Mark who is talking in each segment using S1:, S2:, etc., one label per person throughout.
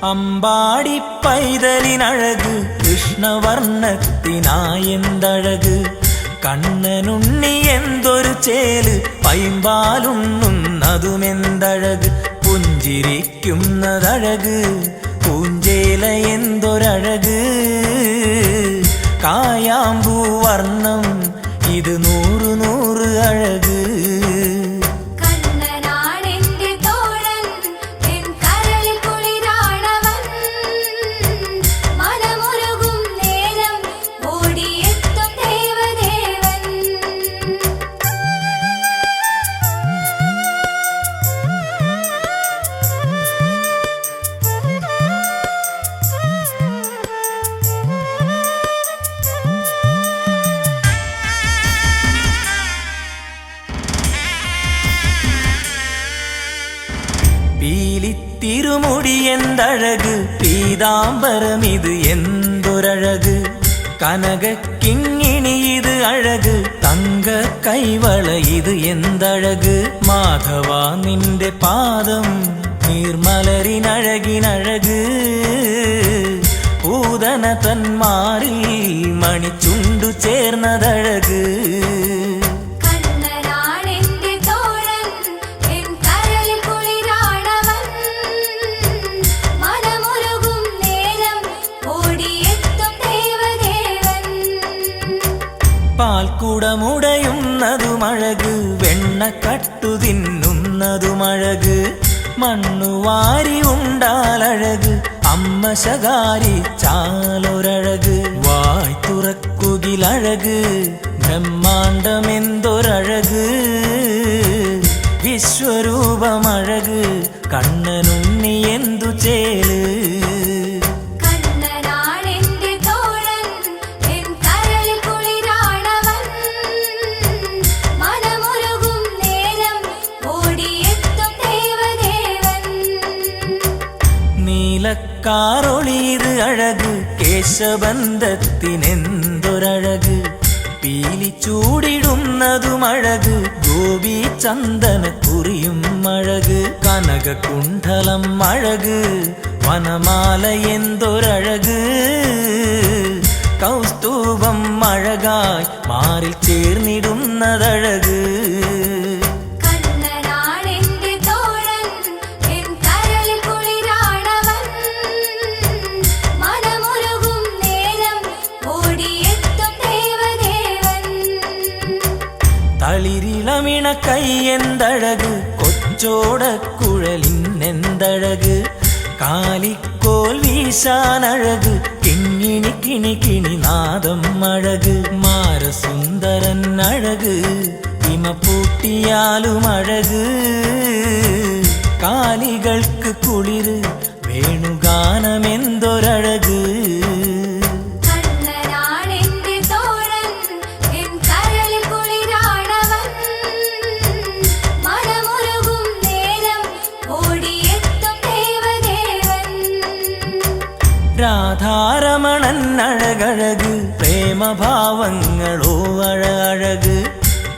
S1: അമ്പാടി പൈതലിനഴക് കൃഷ്ണവർണ്ണത്തിനായെന്തഴക് കണ്ണനുണ്ണി എന്തൊരു ചേല് പൈമ്പാലുണ്ണുന്നതുമെന്തഴക് പുഞ്ചിരിക്കുന്നതഴക് പൂഞ്ചേല എന്തൊരഴക് കായാമ്പൂ വർണ്ണം ഇത് 100 100 അഴക് പീലിത്തിരുമുടി എന്തഴക് പീതാംബരമിത് എന്തൊരഴക് കനകക്കിങ്ങിണി ഇത് അഴക് തങ്ക കൈവള ഇത് എന്തഴക് മാധവ നിന്റെ പാദം നീർമലരിനഴകിനഴക് പൂതന തന്മാറിൽ മണിച്ചുണ്ടു ചേർന്നതഴക് പാൽക്കുടമുടയുന്നതുമഴക് വെണ്ണക്കട്ടു തിന്നുന്നതുമഴക് മണ്ണുവാരി ഉണ്ടാലഴക് അമ്മ ശകാരി ചാലൊരഴക് വായ് തുറക്കുകിലഴക് ബ്രഹ്മാണ്ടമെന്തൊരഴക് വിശ്വരൂപമഴക് കണ്ണനുണ്ണി എന്തു ചേല് നീലക്കാറൊളിയത് അഴക് കേശബന്ധത്തിനെന്തൊരഴക് പീലി ചൂടിടുന്നതുമഴക് ഗോപി ചന്ദന കുറിയും അഴക് കനകകുണ്ഠലം അഴക് വനമാല എന്തൊരഴക് കൗസ്തുഭം അഴകായി മാറിൽ ചേർന്നിടുന്നതഴക് തളിരിളമിണ കൈയെന്തഴക് കൊച്ചോടക്കുഴലിനെന്തഴക് കാലിക്കോൽ വീശാനഴക് കിങ്ങിണി കിണി കിണി നാദം അഴക് മാരസുന്ദരൻ അഴക് ഹിമപൂട്ടിയാലും അഴക് കാലികൾക്ക് കുളിര് വേണുഗാനമെന്തൊരഴക് രാധാരമണൻ അഴകഴക് പ്രേമഭാവങ്ങളോ അഴകഴക്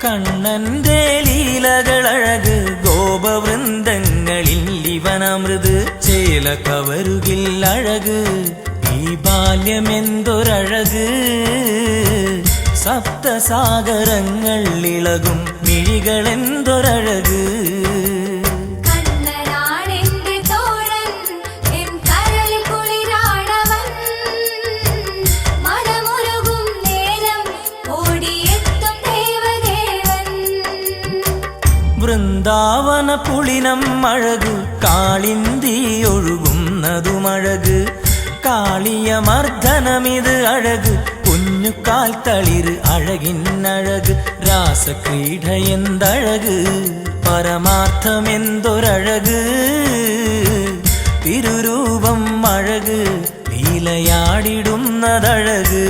S1: കണ്ണന്റെ ലീലകളഴക് ഗോപവൃന്ദങ്ങളിൽ ഇവനമൃത് ചേല കവരുകിൽ അഴക് ഈ ബാല്യമെന്തൊരഴക് സപ്തസാഗരങ്ങൾ ഇളകും മിഴികളെന്തൊരഴക് വൃന്ദാവന പുളിനം അഴക് കാളിന്തി ഒഴുകുന്നതുമഴക് കാളിയമർദ്ദനമിത് അഴക് കുഞ്ഞുകാൽ തളിര് അഴകിന്നഴക് രാസക്രീഡ എന്തഴക് പരമാർത്ഥമെന്തൊരഴക് തിരുരൂപം അഴക് ലീലയാടിടുന്നതഴക്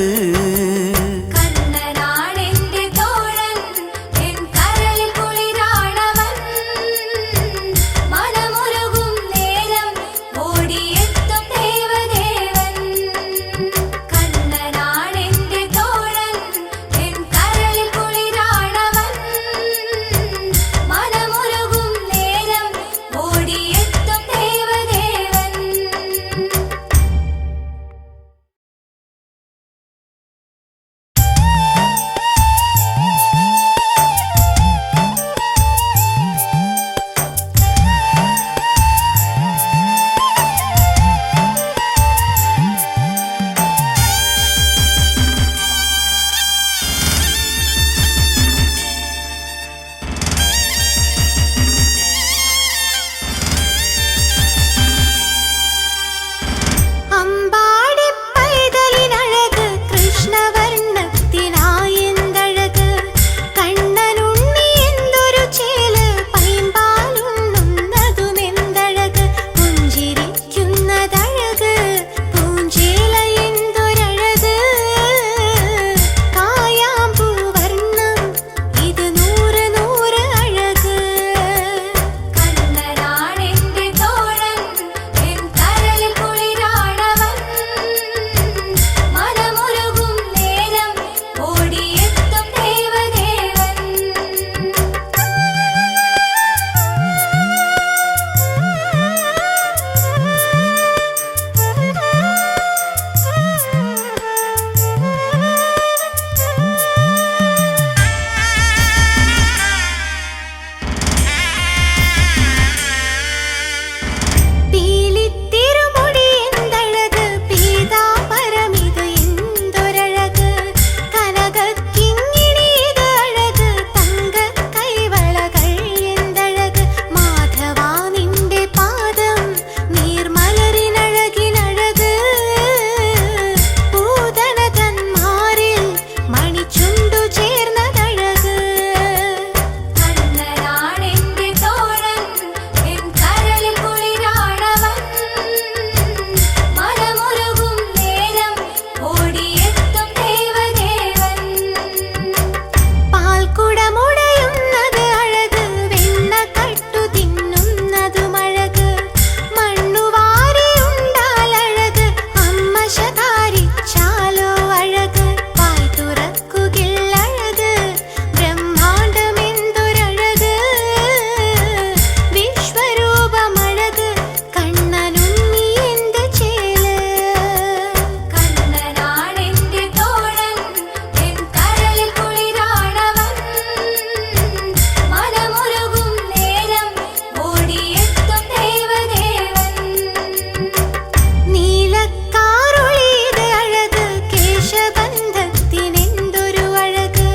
S2: ബന്ധത്തിനെന്തൊരു അഴക്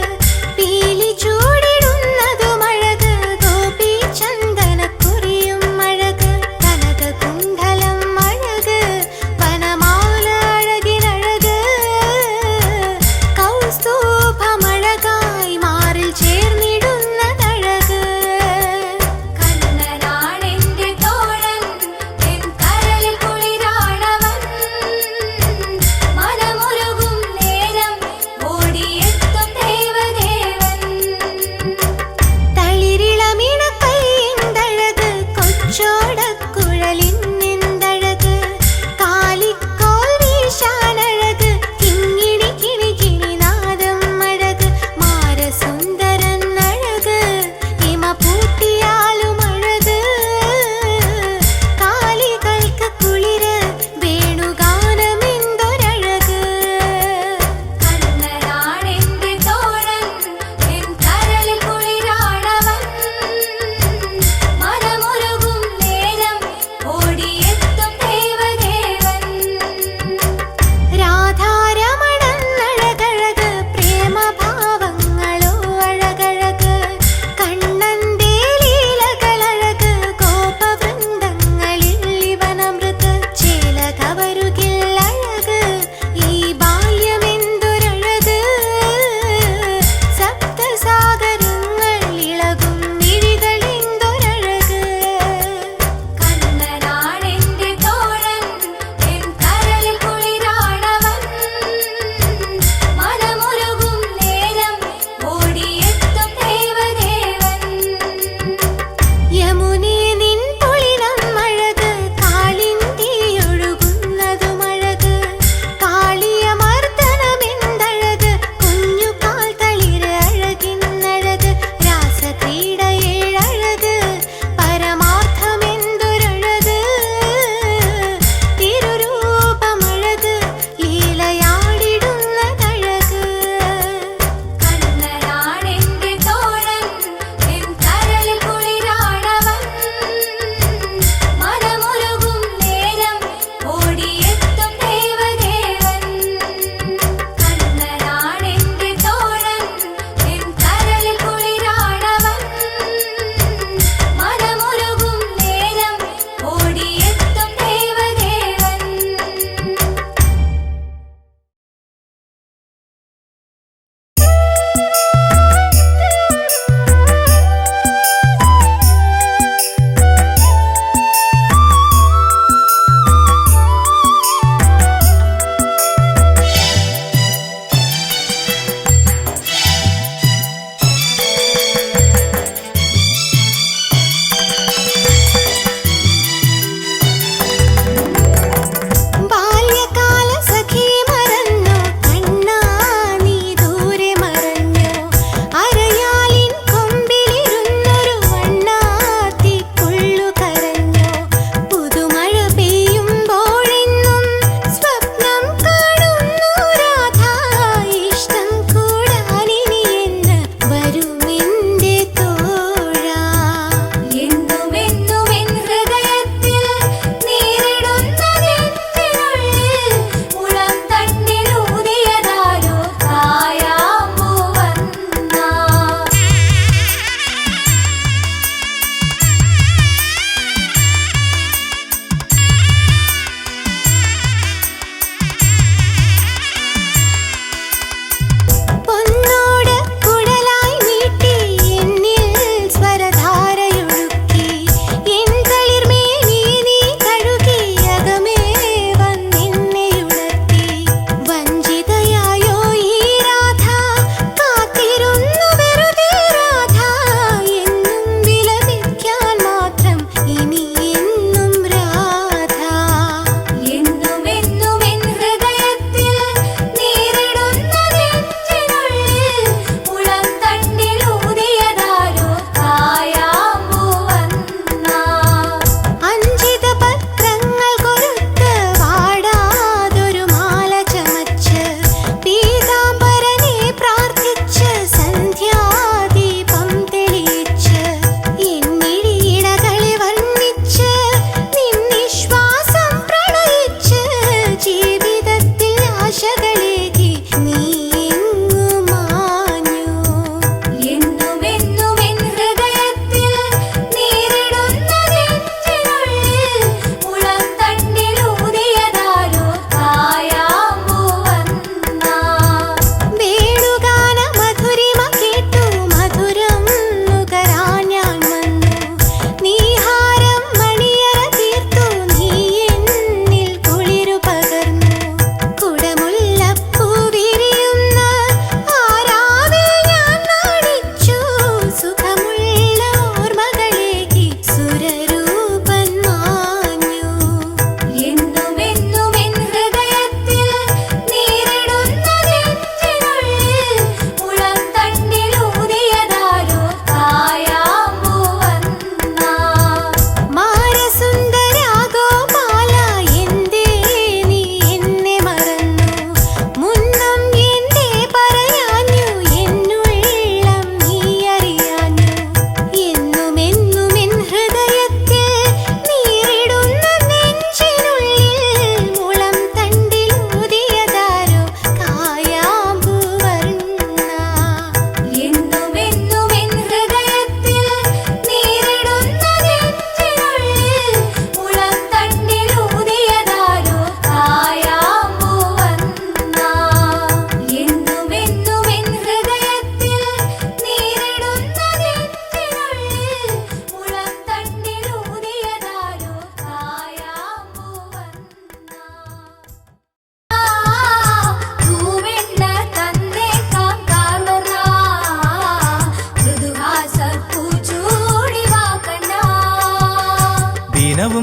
S2: പീലി ചൂടിടുന്നതും അഴക് ഗോപി ചന്ദനക്കുറിയും അഴക് കനകകുണ്ഡലം അഴക് വനമാല അഴകിനഴക് കൗസ്തുഭമഴകായി മാറിൽ ചേർന്നിടുന്നതഴക് കണ്ണനാണെന്റെ തോഴൻ എൻ കരളിൽ കുളിരാണവൻ മനമുരുകും നേരം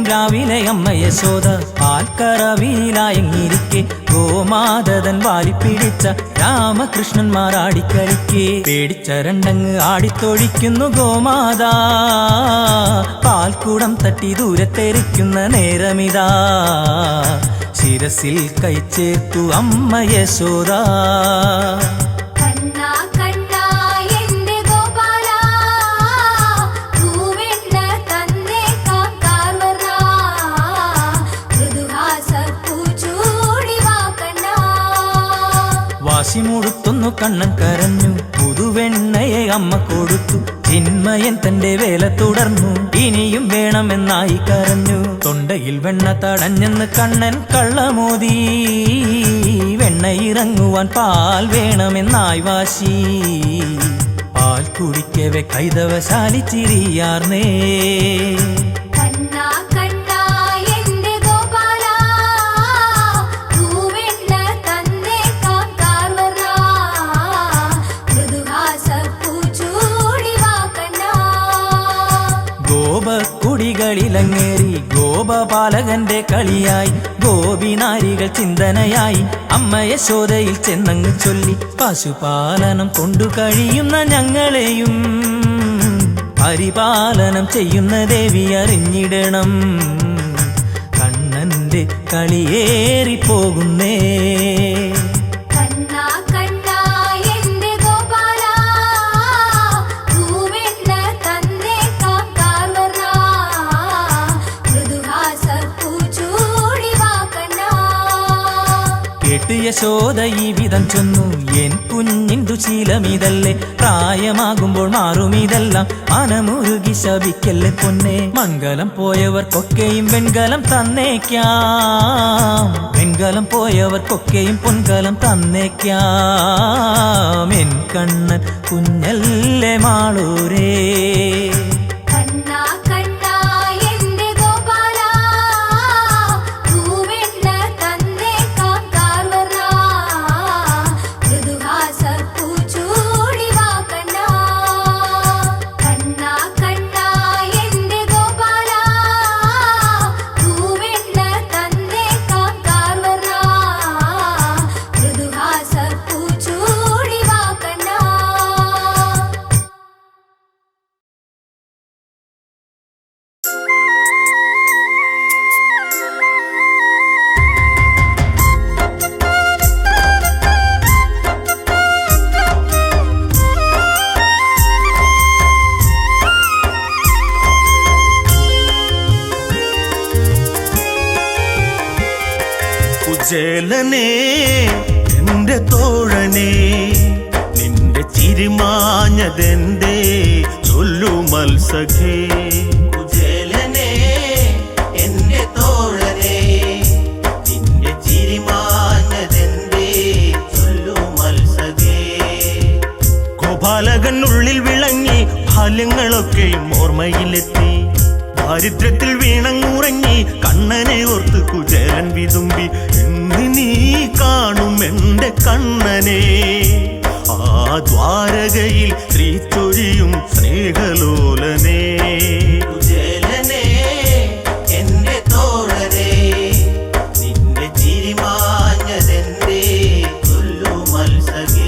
S1: രാവിലെ അമ്മ യശോദ പാൽക്കറവിയിലായെങ്ങിരിക്കെ ഗോമാതൻ വാലിപ്പിടിച്ച രാമകൃഷ്ണന്മാർ ആടിക്കളിക്കെ പേടിച്ചരണ്ടങ്ങ് ആടിത്തൊഴിക്കുന്നു ഗോമാതാ പാൽക്കൂടം തട്ടി ദൂരത്തെറിക്കുന്ന നേരമിതാ ശിരസിൽ കൈച്ചേർത്തു അമ്മ യശോദ. വാശിമുടുത്തൊന്നു കണ്ണൻ കരഞ്ഞു പുതുവെണ്ണയെ അമ്മ കൊടുത്തു ചിന്മയൻ തന്റെ വേല തുടർന്നു ഇനിയും വേണമെന്നായി കരഞ്ഞു. തൊണ്ടയിൽ വെണ്ണ തടഞ്ഞെന്ന് കണ്ണൻ കള്ളമോദി വെണ്ണയിറങ്ങുവാൻ പാൽ വേണമെന്നായി വാശി പാൽ കുടിക്കവെ കൈതവശാലി ചിരിയാർന്നേ. ഗോപക്കുടികളിലങ്ങേറി ഗോപപാലകന്റെ കളിയായി ഗോപിനാരികൾ ചിന്തനയായി അമ്മ യശോദയിൽ ചെന്നങ്ങ് ചൊല്ലി പശുപാലനം കൊണ്ടു കഴിയുന്ന ഞങ്ങളെയും പരിപാലനം ചെയ്യുന്ന ദേവി അറിഞ്ഞിടണം കണ്ണന്റെ കളിയേറിപ്പോകുന്നേ. കേട്ട് യശോദ ഈ വിധം ചൊന്നു എൻ കുഞ്ഞിന്തു ശീലമിതല്ലേ പ്രായമാകുമ്പോൾ മാറുമിതെല്ലാം മനമുരുകി ശപിക്കല്ലേ പൊന്നെ. മംഗലം പോയവർക്കൊക്കെയും വെൺകലം തന്നേക്കാം വെൺകലം പോയവർക്കൊക്കെയും പൊൻകലം തന്നേക്കാം എൻ കണ്ണൻ കുഞ്ഞല്ലേ മാളൂരേ.
S3: കുചേലനേ എന്റെ തോഴനേ നിന്റെ ചിരിമാഞ്ഞതെന്തേ ചൊല്ലു മത്സഖേ.
S4: കുചേലനേ എന്റെ തോഴനേ നിന്റെ ചിരിമാഞ്ഞതെന്തേ ചൊല്ലു മത്സഖേ.
S3: ഗോപാലകൻ ഉള്ളിൽ വിളങ്ങി ബാല്യങ്ങളൊക്കെയും ഓർമ്മയിലെത്തി ദാരിദ്ര്യത്തിൽ വീണങ്ങുറങ്ങി കണ്ണനെ ഓർത്ത് കുചേലൻ വിതുമ്പി എന്ന് നീ കാണും എന്റെ കണ്ണനെ ആ ദ്വാരകയിൽ ശ്രീചൊരിയും സ്നേഹലോലനേ.
S4: കുചേലനേ എന്റെ തോഴനേ നിന്റെ ചിരിമാഞ്ഞതെന്തേ ചൊല്ലു മത്സഖേ.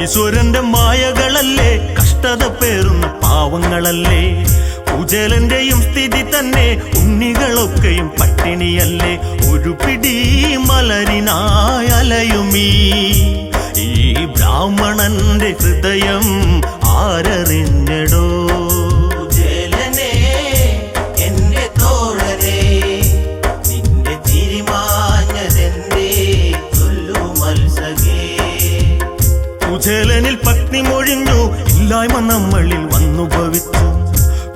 S3: ഈശ്വരന്റെ മായകളല്ലേ കഷ്ടത പേറുന്ന പാവങ്ങളല്ലേ കുചേലന്റെയും സ്ഥിതി തന്നെ ഉണ്ണികളൊക്കെയും പട്ടിണിയല്ലേ ഒരു പിടി മലരിനായലയുമീ ഈ ബ്രാഹ്മണന്റെ ഹൃദയം ആരറിഞ്ഞടോ.
S4: കുചേലനേ എന്റെ തോഴനേ നിന്റെ ചിരിമാഞ്ഞതെന്തേ ചൊല്ലു മത്സഖേ.
S3: കുചേലനിൽ പത്നി മൊഴിഞ്ഞു ഇല്ലായ്മ നമ്മളിൽ വന്നു ഭവിച്ചു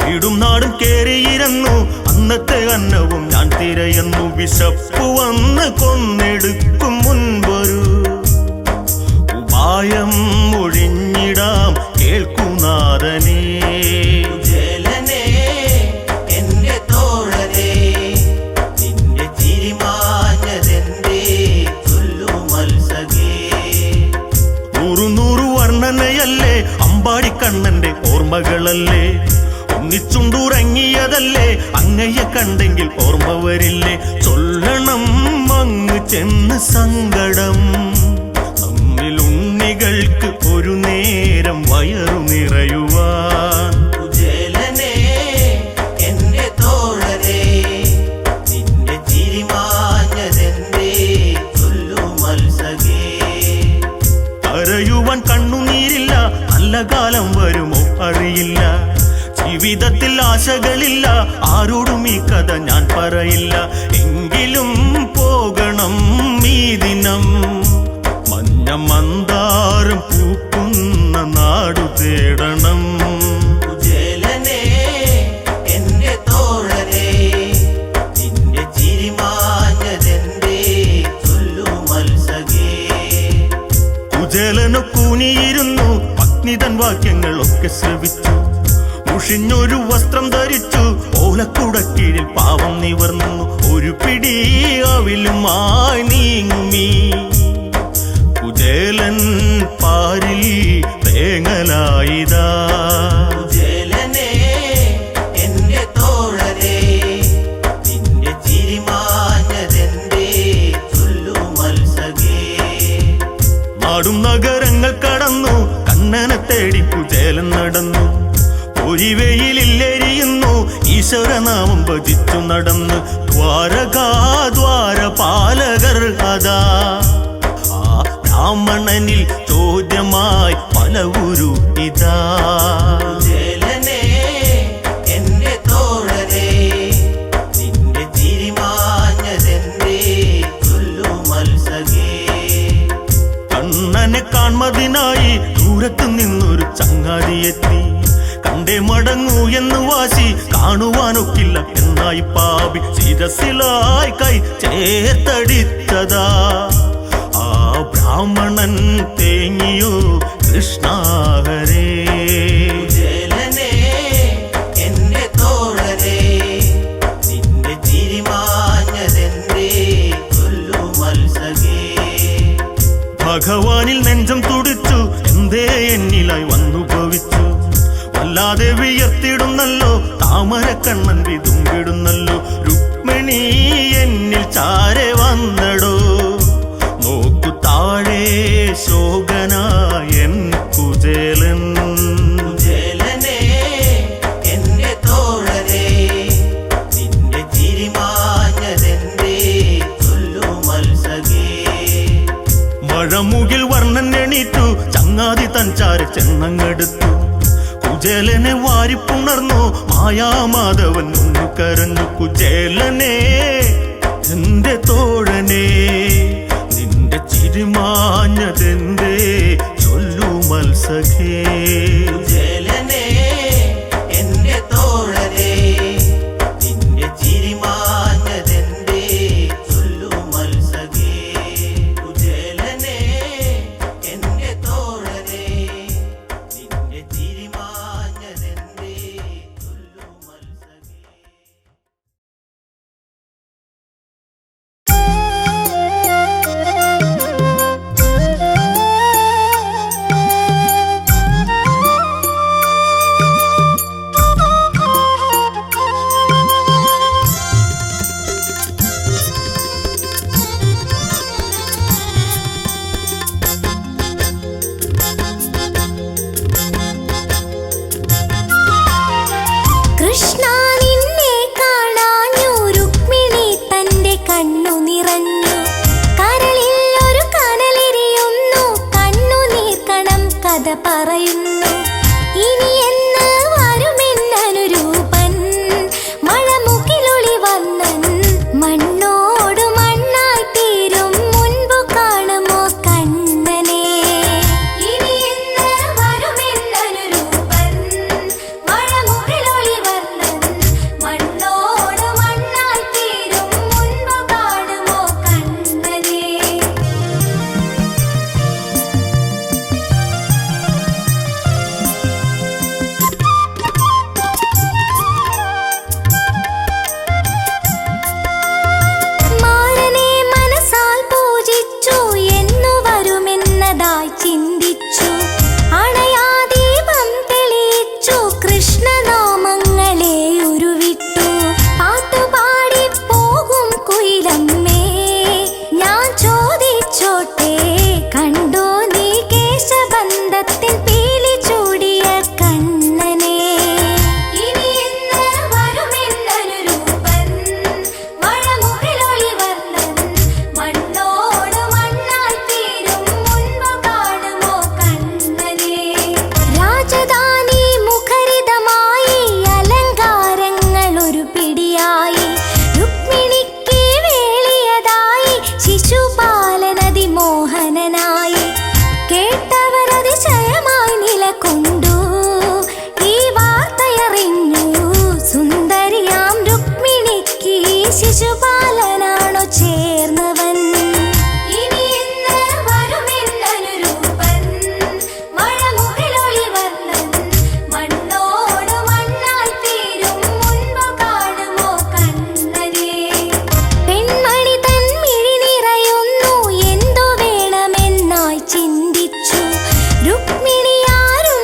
S3: വീടും നാടും കേറിയിരുന്നു അന്നത്തെ അന്നവും ഞാൻ തിരയുന്നു വിശപ്പു വന്ന് കൊന്നെടുക്കും മുൻപൊരു ഉപായം ഒഴിഞ്ഞിടാം കേൾക്കുനാഥനേ.
S4: കുചേലനേ എന്റെ തോഴനേ
S3: കണ്ടതല്ലേ അമ്പാടിക്കണ്ണന്റെ ഓർമ്മകളല്ലേ ഒന്നിച്ചുണ്ടുറങ്ങിയതല്ലേ അങ്ങയെ കണ്ടെങ്കിൽ ഓർമ്മ വരില്ലേ ചൊല്ലണം അങ്ങ് ചെന്ന് സങ്കടം നമ്മിൽ ഉണ്ണികൾക്ക് ഒരു നേരം വയറു നിറയുവാൻ
S4: കുചേലനേ എന്റെ തോഴരേ നിന്റെ ചിരിമാഞ്ഞതെന്തേ ചൊല്ലു മത്സകേ
S3: കരയുവാൻ കണ്ണുനീരില്ല നല്ല കാലം വരുമോ അറിയില്ല ജീവിതത്തിൽ ആശകളില്ല ആരോടും ഈ കഥ ഞാൻ പറയില്ല എങ്കിലും പോകണം ഈ ദിനം മഞ്ഞ മന്ദാരം പൂക്കുന്ന നാടു തേടണം
S4: കുചേലനേ എന്റെ തോഴരേ നിന്റെ ചിരിമാഞ്ഞതെന്തേ ചൊല്ലു മത്സകേ
S3: കുചേലനു കൂനിയിരുന്നു പത്നിതൻ വാക്യങ്ങളൊക്കെ ശ്രവിച്ചു മുഷിഞ്ഞൊരു വസ്ത്രം ധരിച്ചു ഓലക്കുടക്കീഴിൽ പാവം നിവർന്നു ഒരു പിടി അവിലുമായി നീങ്ങുമീ കുചേലൻ പാരിൽ തേങ്ങലായിതാ
S4: കുചേലനേ എന്റെ തോഴരേ നിന്റെ ചിരിമാഞ്ഞതെന്തേ ചൊല്ലു മത്സകേ
S3: നാടും നഗരങ്ങൾ കടന്നു കണ്ണനെ തേടി കുചേലൻ നടന്നു പൊരിവെയിലെരിയുന്നു ഈശ്വരനാമം ഭജിച്ചു നടന്ന് ദ്വാരപാലകർ അതാ ആ ബ്രാഹ്മണനിൽ ചോദ്യമായി പല ഗുരു ഇതാ
S4: കുചേലനേ എന്റെ തോഴരേ നിന്റെ ചിരിമാഞ്ഞതെന്തേ ചൊല്ലു മത്സകേ
S3: കണ്ണനെ കാൺമതിനായി ദൂരത്തു നിന്നൊരു ചങ്ങാതിയെത്തി കണ്ടേ മടങ്ങൂ എന്ന് വാശി കാണുവാനൊക്കില്ല എന്നായി പാപി ശിരസിലായി കൈ ചേർത്തടിച്ചതാ ആ ബ്രാഹ്മണൻ തേങ്ങിയോ കൃഷ്ണാഹരേ
S4: കുചേലനേ എന്റെ തോഴരേ നിന്റെ ചിരിമാഞ്ഞതെന്തേ ചൊല്ലു മത്സകേ
S3: ഭഗവാനിൽ നെഞ്ചം തുടിച്ചു എന്തേ എന്നിലായി വന്നു ഭവിച്ചു വല്ലാതെ വിയർത്തിടുന്നല്ലോ താമരക്കണ്ണൻ വിതുമ്പിടുന്നല്ലോ രുക്മിണി എന്നിൽ ചാരെ വന്നടോ നോക്കു താഴെ ശോകനായൻ കുചേലൻ
S4: കുചേലനേ എന്റെ തോഴരേ നിന്റെ ചിരിമാഞ്ഞതെന്തേ ചൊല്ലു മത്സകേ
S3: മഴമുകിൽ വർണ്ണൻ എണീറ്റു ചങ്ങാതി തൻ ചാര ചെന്നങ്ങെടുത്തു കുചേലനെ വാരിപ്പുണർന്നു മായാമാധവൻ ഒന്നു കരഞ്ഞു കുചേലനെ എന്റെ തോഴനെ നിന്റെ ചിരിമാഞ്ഞതെന്തേ ചൊല്ലു മത്സഖേ
S4: കുചേലനേ എന്റെ തോഴരേ നിന്റെ ചിരിമാഞ്ഞതെന്തേ ചൊല്ലു മത്സകേ കുചേലനേ എന്റെ തോഴരേ നിന്റെ ചിരിമാഞ്ഞതെന്തേ ചൊല്ലു മത്സകേ
S2: കൃഷ്ണ നിന്നെ കാണാഞ്ഞു രുക്മിണി തന്റെ കണ്ണു നിറഞ്ഞു കരളിൽ ഒരു കനലെരിയുന്നു കണ്ണുനീർക്കണം കഥ പറയുന്നു ഇനി എന്ന് വരുമെന്നനുരൂപൻ മഴമുകിലൊളി വന്നൻ മണ്ണോട് മണ്ണായി തീരും മുൻപു കാണുമോ കണ്ണനെ ഇനി എന്ന് വരുമെന്നനുരൂപൻ മഴമുകിലൊളി വന്നൻ മണ്ണോട് മണ്ണായി തീരും മുൻപു കാണുമോ കണ്ണനെ കൊണ്ടു ഈ വാർത്തയറിഞ്ഞു സുന്ദരിയാം രുക്മിണിക്ക് ശിശുപാലനാണോ ചേർന്നവൻ. ഇനി ഇന്ന് വരുമെന്നനുരൂപൻ മഴമുകിലൊളിവർണ്ണൻ മണ്ണോട് മണ്ണായി തീരും മുൻപ് കാണുമോ കണ്ണനെ. പെൺമണി തൻ മിഴി നിറയുന്നു എന്തു വേണമെന്നായി ചിന്തിച്ചു രുക്മിണിയാരും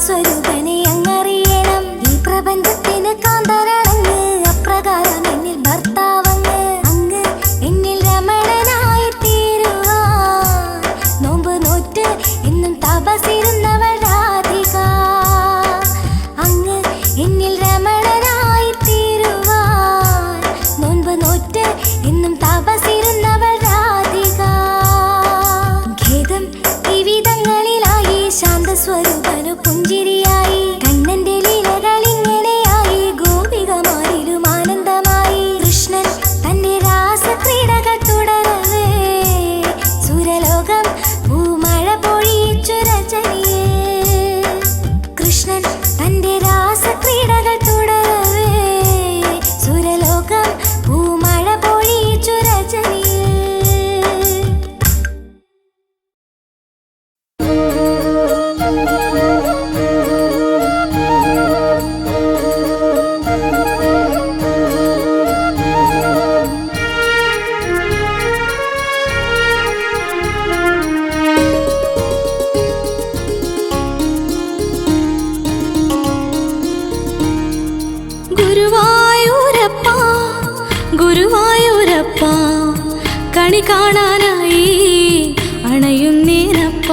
S2: സ്വരൂപനെ അങ്ങറിയണം. ഈ പ്രപഞ്ചത്തിന് കാന്തരളങ്ങ് അപ്രകാരം എന്നിൽ ഭർത്താവങ്ങ് അങ്ങ് എന്നിൽ രമണനായി തീരുവാൻ നോമ്പ് നോറ്റ് എന്നും തപസിരുന്നവൾ രാധിക അങ്ങ് എന്നിൽ രമണനായി തീരുവാൻ നോമ്പ് നോറ്റ് എന്നും തപസിരുന്നവൾ രാധിക ഖേദം വിവിധങ്ങളിലായി ശാന്തസ്വരൂപനു പുഞ്ചിരിയായി കണ്ണന്റെ ലീലകളിങ്ങനെയായി ഗോപികമാരിലും ആനന്ദമായി കൃഷ്ണൻ തന്റെ രാസക്രീഡകൾ തുടരവേ സുരലോകം പൂമഴ പൊഴിയിച്ചു രജനിയേ കൃഷ്ണൻ തന്റെ രാസക്രീഡകൾ തുടരവേ സുരലോകം പൂമഴ പൊഴിയിച്ചു രജനിയേ ഗുരുവായൂരപ്പ ഗുരുവായൂരപ്പ കണി കാണാനായി അണയുന്നേനപ്പ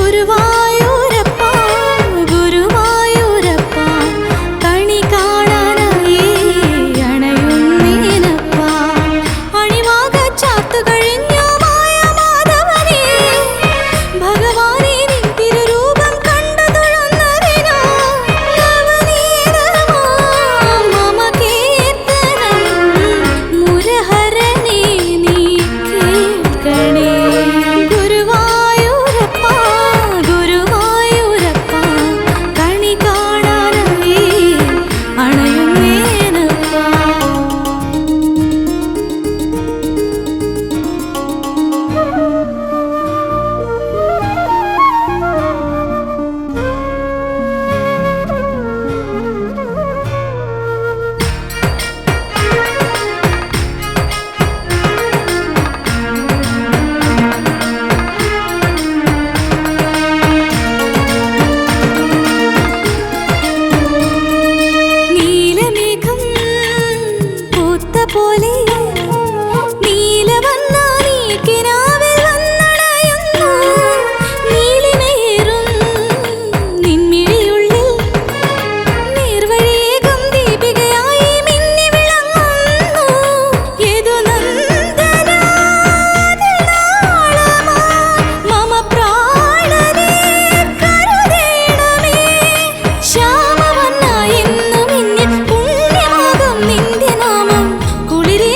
S2: ഗുരുവായൂരപ്പ ഗുരുവായൂരപ്പ കണി കാണാനായി അണയുന്നേനപ്പ അണിവാക ചാത്തു കഴിഞ്ഞ ഭഗവാനെ നിൻ തിരുരൂപം കണ്ടു തൊഴുന്നതിനാ മമ കീർത്തനം മുരഹരനേ നീ കേൾക്കണേ ഗുരുവായൂരപ്പ ഗുരുവായൂരപ്പ കണി കാണാനായി അണയുന്നേനപ്പ നീലമേഘം പൂത്ത പോലെ നീലവന്ന നീ കിനാവിൽ വന്നണയുന്നു നീലിമയേറും നിൻമിഴിയുള്ളിൽ നേർവഴിയേകും ദീപികയായി മിന്നി വിളങ്ങുന്നു ഏതു മമ പ്രാണനെ കരുതേണമേ ശ്യാമവർണ്ണ എന്നും ഇന്നിൽ പുണ്യമാകും നിന്റെ നാമം കുളിരേ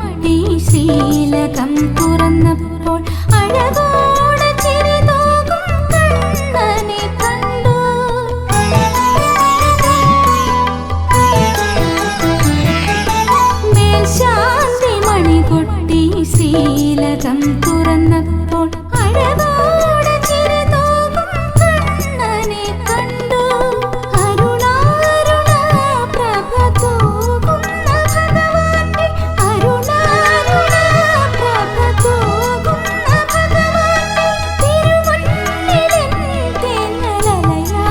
S2: കൊട്ടി ശ്രീലകം തുറന്നപ്പോൾ അഴകോടെ ചിരി തൂകും കണ്ണനെ കണ്ടു. മേൽശാന്തി മണി കൊട്ടി ശ്രീലകം തുറന്നപ്പോൾ അഴകോടെ ചിരി തൂകും കണ്ണനെ കണ്ടു. അരുണാരുണ പ്രഭ തൂകുന്ന ഭഗവാന്റെ അരുണാരുണ പ്രഭ തൂകുന്ന ഭഗവാന്റെ തിരുമുന്നിലെൻ തെന്നലലയാഴിയാ.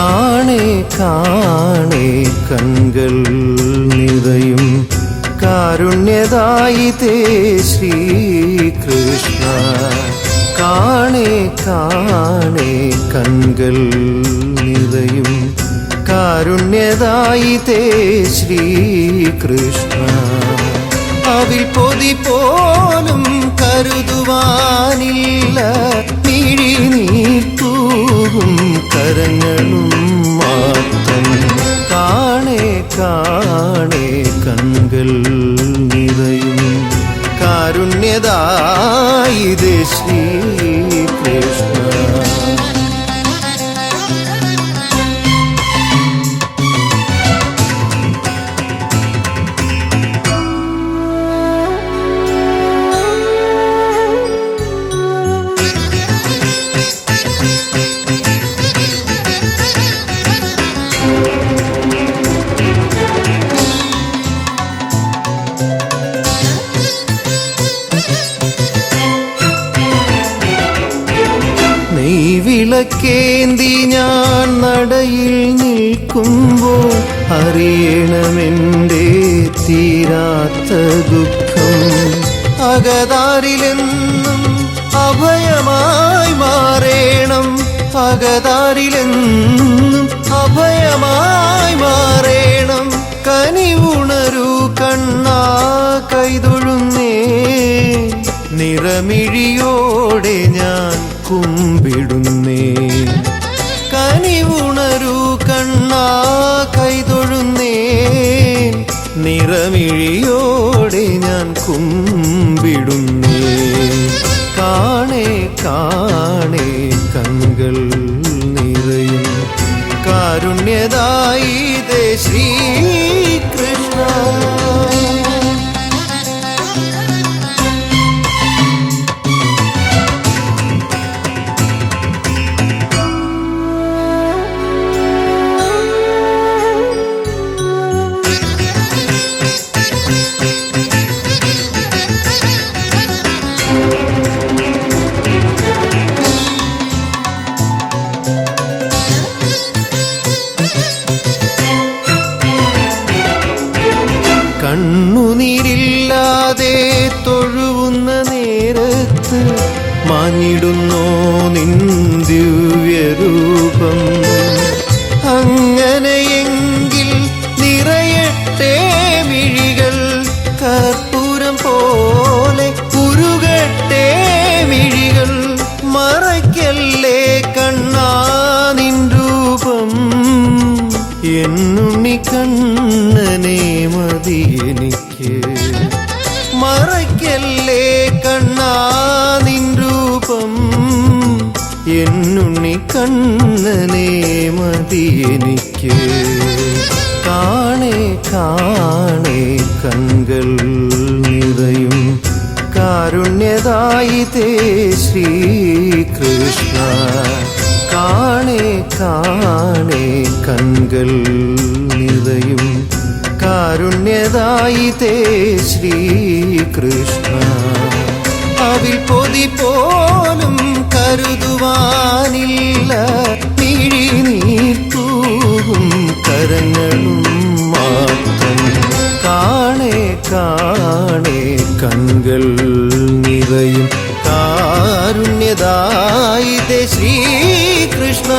S5: കാണേ കാണേ കൺകൾ നിറയും കാരുണ്യദായിതേ ശ്രീകൃഷ്ണ. കാണേ കാണേ കൺകൾ നിറയും കാരുണ്യദായിതേ ശ്രീകൃഷ്ണ. അവിൽ പൊതി പോലും കരുതുവാനില്ല മിഴിനീർത്തൂകും കരങ്ങളും മാത്രം. കാണേ കാണേ കൺകൾ നിറയും കാരുണ്യദായിതേ ശ്രീകൃഷ്ണ. നെയ്വിളക്കേന്തി ഞാൻ നടയിൽ നിൽക്കുമ്പോൾ അറിയണമെൻ്റെ തീരാത്ത ദുഃഖം. അകതാരിലെന്നും അഭയമായി മാറേണം, അകതാരിലെന്നും അഭയമായി മാറേണം. കനിവുണരൂ കണ്ണാ കൈതൊഴുന്നേ, നിറമിഴിയോടെ ഞാൻ കുമ്പിടുന്നേ. കനിവുണരൂ കണ്ണാ കൈതൊഴുന്നേ, നിറമിഴിയോടെ ഞാൻ കുമ്പിടുന്നേ. കാണേ കാണേ കൺകൾ നിറയും കാരുണ്യദായിതേ ശ്രീകൃഷ്ണ. കണ്ണുനീരില്ലാതെ തൊഴുവുന്ന നേരത്ത് മാഞ്ഞിടുന്നോ നിൻ ദിവ്യരൂപം. അങ്ങനെയെങ്കിൽ നിറയട്ടെ മിഴികൾ, കർപ്പൂരം പോലെ ഉരുകട്ടെ മിഴികൾ. മറയ്ക്കല്ലേ കണ്ണാ നിൻ രൂപം, എന്നുണ്ണി കണ്ണനെ മതി എനിക്ക്. മറയ്ക്കല്ലേ കണ്ണാ നിൻ രൂപം, എന്നുണ്ണി കണ്ണനെ മതി എനിക്ക്. കാണേ കാണേ കൺകൾ നിറയും കാരുണ്യദായിതേ ശ്രീകൃഷ്ണ. കാണേ കാണേ കൺകൾ നിറയും കാരുണ്യദായിതേ ശ്രീകൃഷ്ണ. അവിൽ പൊതി പോലും കരുതുവാനില്ല മിഴിനീർത്തൂകും കരങ്ങളും മാത്രം. കാണേ കാണേ കൺകൾ നിറയും കാരുണ്യദായിതേ ശ്രീകൃഷ്ണ.